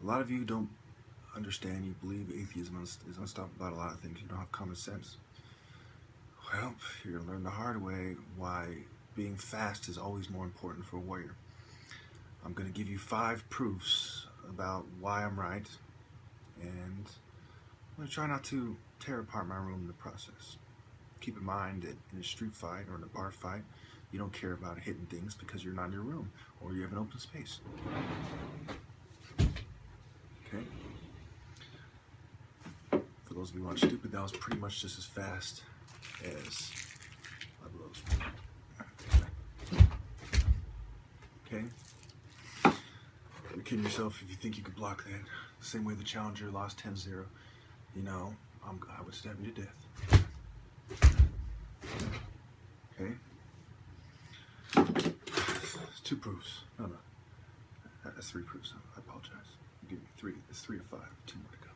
A lot of you don't understand. You believe atheism is unstoppable about a lot of things. You don't have common sense. Well, you're going to learn the hard way why being fast is always more important for a warrior. I'm going to give you 5 proofs about why I'm right, and I'm going to try not to tear apart my room in the process. Keep in mind that in a street fight or in a bar fight, you don't care about hitting things because you're not in your room or you have an open space. Okay? For those of you who aren't stupid, that was pretty much just as fast as my blows. Okay? You're kidding yourself if you think you could block that. The same way the challenger lost 10-0. You know, I would stab you to death. Okay? 2 proofs. No. That's 3 proofs. I apologize. Give me 3. It's 3 to 5. 2 more to go.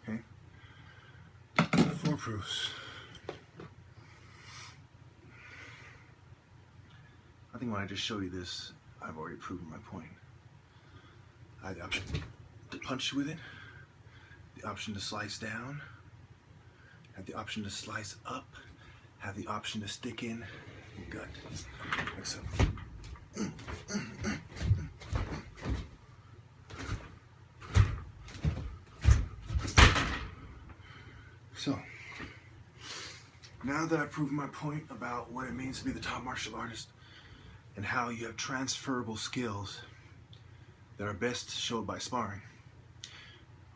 Okay? 4 proofs. I think when I just show you this, I've already proven my point. I have the option to punch you with it, the option to slice down, have the option to slice up, have the option to stick in your gut, like so. So, now that I've proven my point about what it means to be the top martial artist and how you have transferable skills that are best showed by sparring,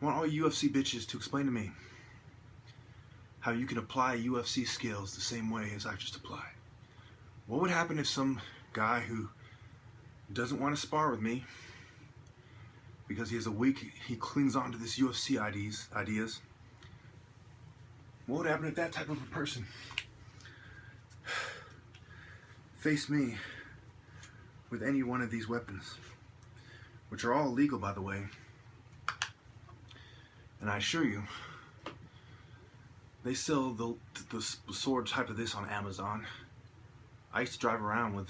I want all UFC bitches to explain to me how you can apply UFC skills the same way as I just applied. What would happen if some guy who doesn't want to spar with me because he clings on to this UFC ideas, what would happen if that type of a person faced me with any one of these weapons, which are all legal, by the way? And I assure you, they sell the sword type of this on Amazon. I used to drive around with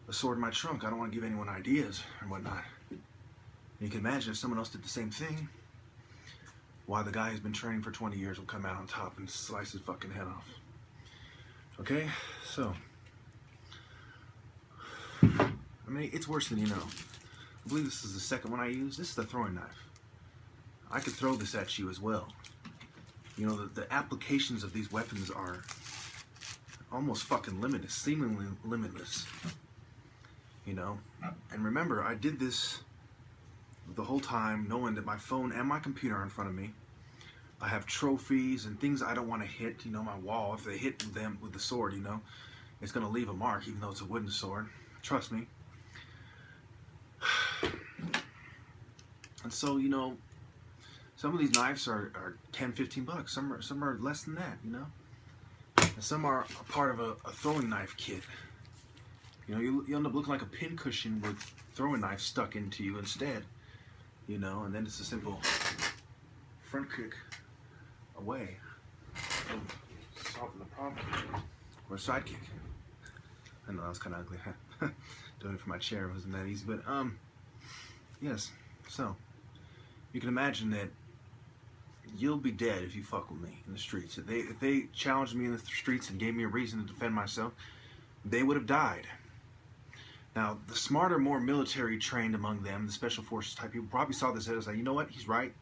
a sword in my trunk. I don't want to give anyone ideas or whatnot. And you can imagine if someone else did the same thing, why the guy who's been training for 20 years will come out on top and slice his fucking head off. Okay? So, I mean, it's worse than you know. I believe this is the second one I use. This is the throwing knife. I could throw this at you as well. You know, the applications of these weapons are almost fucking limitless, seemingly limitless. You know? And remember, I did this the whole time knowing that my phone and my computer are in front of me. I have trophies and things I don't want to hit, you know, my wall. If they hit them with the sword, you know, it's going to leave a mark, even though it's a wooden sword. Trust me. And so, you know, some of these knives are 10, 15 bucks. Some are less than that, you know. And some are a part of a throwing knife kit. You know, you end up looking like a pincushion with throwing knife stuck into you instead. You know, and then it's a simple front kick away and solving the problem. Or a side kick. I know that was kind of ugly. Doing it from my chair wasn't that easy, but yes. So you can imagine that you'll be dead if you fuck with me in the streets. If they challenged me in the streets and gave me a reason to defend myself, they would have died. Now, the smarter, more military trained among them, the special forces type people, probably saw this as like, you know what, he's right.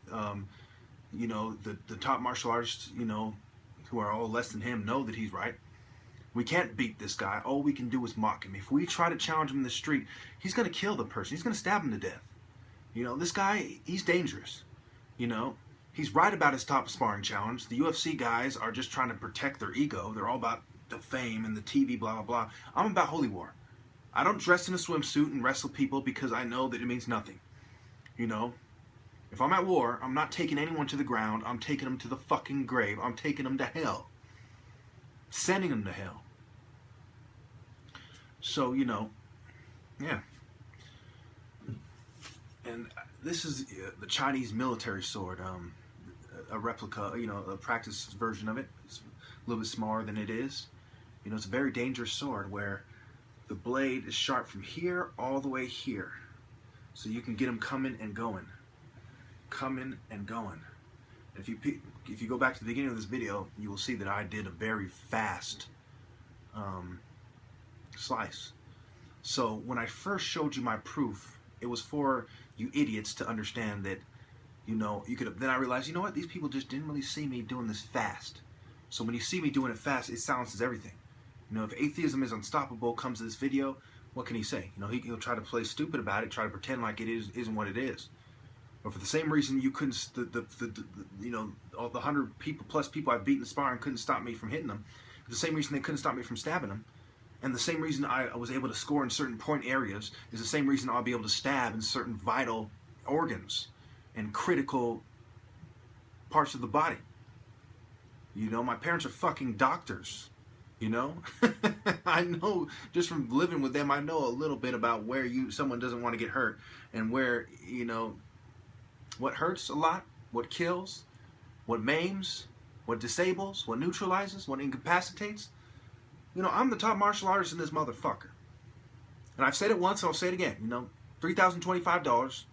You know, the top martial artists, you know, who are all less than him, know that he's right. We can't beat this guy. All we can do is mock him. If we try to challenge him in the street, he's going to kill the person. He's going to stab him to death. You know, this guy, he's dangerous. You know, he's right about his top sparring challenge. The UFC guys are just trying to protect their ego. They're all about the fame and the TV, blah, blah, blah. I'm about holy war. I don't dress in a swimsuit and wrestle people because I know that it means nothing. You know, if I'm at war, I'm not taking anyone to the ground. I'm taking them to the fucking grave. I'm taking them to hell. Sending them to hell. So, you know, yeah. And this is the Chinese military sword, a replica, you know, a practice version of it. It's a little bit smaller than it is. You know, it's a very dangerous sword where the blade is sharp from here all the way here. So you can get them coming and going. Coming and going. If you go back to the beginning of this video, you will see that I did a very fast slice. So when I first showed you my proof, it was for you idiots to understand that, you know, you could have, then I realized, you know what, these people just didn't really see me doing this fast. So when you see me doing it fast, it silences everything. You know, if atheism is unstoppable comes to this video, what can he say? You know, he'll try to play stupid about it, try to pretend like it isn't what it is. But for the same reason you couldn't, you know, all the 100 plus people I've beaten sparring couldn't stop me from hitting them. For the same reason they couldn't stop me from stabbing them. And the same reason I was able to score in certain point areas is the same reason I'll be able to stab in certain vital organs and critical parts of the body. You know, my parents are fucking doctors. You know, I know just from living with them, I know a little bit about where someone doesn't want to get hurt and where, you know, what hurts a lot, what kills, what maims, what disables, what neutralizes, what incapacitates. You know, I'm the top martial artist in this motherfucker. And I've said it once, and I'll say it again. You know, $3,025.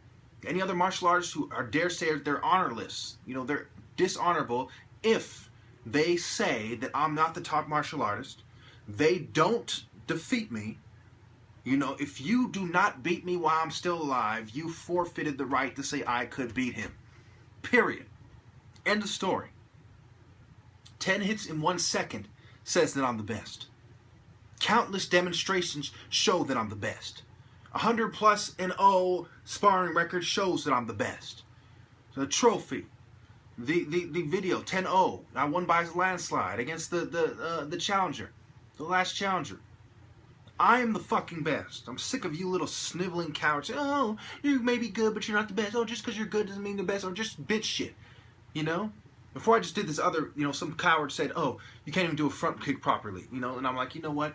Any other martial artists who are dare say they're honorless, you know, they're dishonorable if they say that I'm not the top martial artist. They don't defeat me. You know, if you do not beat me while I'm still alive, you forfeited the right to say I could beat him. Period. End of story. 10 hits in 1 second says that I'm the best. Countless demonstrations show that I'm the best. 100+0 sparring record shows that I'm the best. The trophy, the video 10-0, I won by a landslide against the challenger, the last challenger. I am the fucking best. I'm sick of you little sniveling cowards. Oh, you may be good, but you're not the best. Oh, just because you're good doesn't mean the best. Or just bitch shit, you know? Before I just did this other, you know, some coward said, oh, you can't even do a front kick properly, you know? And I'm like, you know what?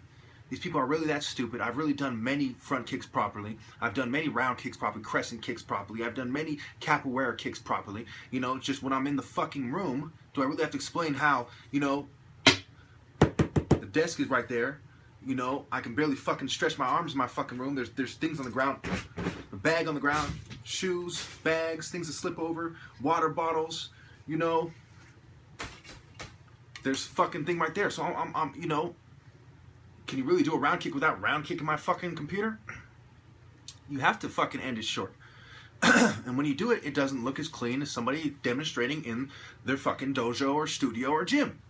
These people are really that stupid. I've really done many front kicks properly. I've done many round kicks properly, crescent kicks properly. I've done many capoeira kicks properly. You know, it's just when I'm in the fucking room, do I really have to explain how, you know, the desk is right there. You know, I can barely fucking stretch my arms in my fucking room. There's things on the ground, a bag on the ground, shoes, bags, things to slip over, water bottles, you know. There's fucking thing right there. So I'm you know, can you really do a round kick without round kicking my fucking computer? You have to fucking end it short. And when you do it, it doesn't look as clean as somebody demonstrating in their fucking dojo or studio or gym.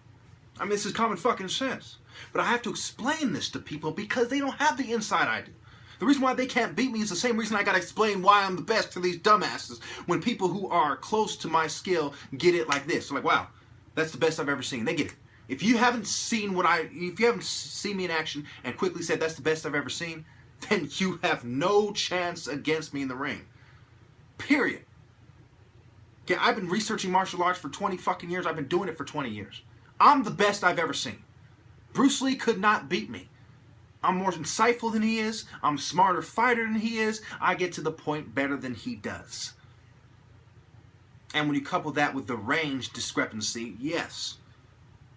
I mean, this is common fucking sense. But I have to explain this to people because they don't have the insight I do. The reason why they can't beat me is the same reason I gotta explain why I'm the best to these dumbasses. When people who are close to my skill get it like this. They're like, wow, that's the best I've ever seen. They get it. If you haven't seen me in action and quickly said that's the best I've ever seen, then you have no chance against me in the ring. Period. Okay, I've been researching martial arts for 20 fucking years. I've been doing it for 20 years. I'm the best I've ever seen. Bruce Lee could not beat me. I'm more insightful than he is. I'm a smarter fighter than he is. I get to the point better than he does. And when you couple that with the range discrepancy, yes,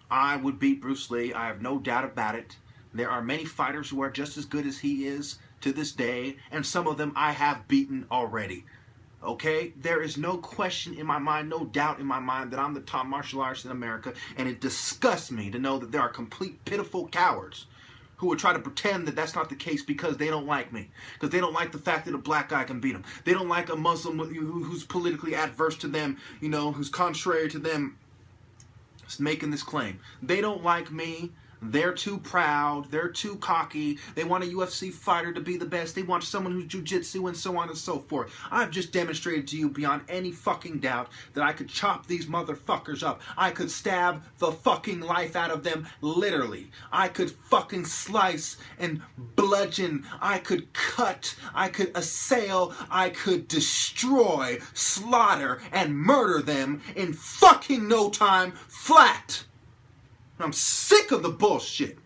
I would beat Bruce Lee. I have no doubt about it. There are many fighters who are just as good as he is to this day, and some of them I have beaten already. Okay? There is no question in my mind, no doubt in my mind that I'm the top martial artist in America, and it disgusts me to know that there are complete pitiful cowards who would try to pretend that that's not the case because they don't like me. Because they don't like the fact that a black guy can beat them. They don't like a Muslim who's politically adverse to them, you know, who's contrary to them making this claim. They don't like me. They're too proud. They're too cocky. They want a UFC fighter to be the best. They want someone who's jiu-jitsu and so on and so forth. I've just demonstrated to you beyond any fucking doubt that I could chop these motherfuckers up. I could stab the fucking life out of them, literally. I could fucking slice and bludgeon. I could cut. I could assail. I could destroy, slaughter, and murder them in fucking no time flat. I'm sick of the bullshit.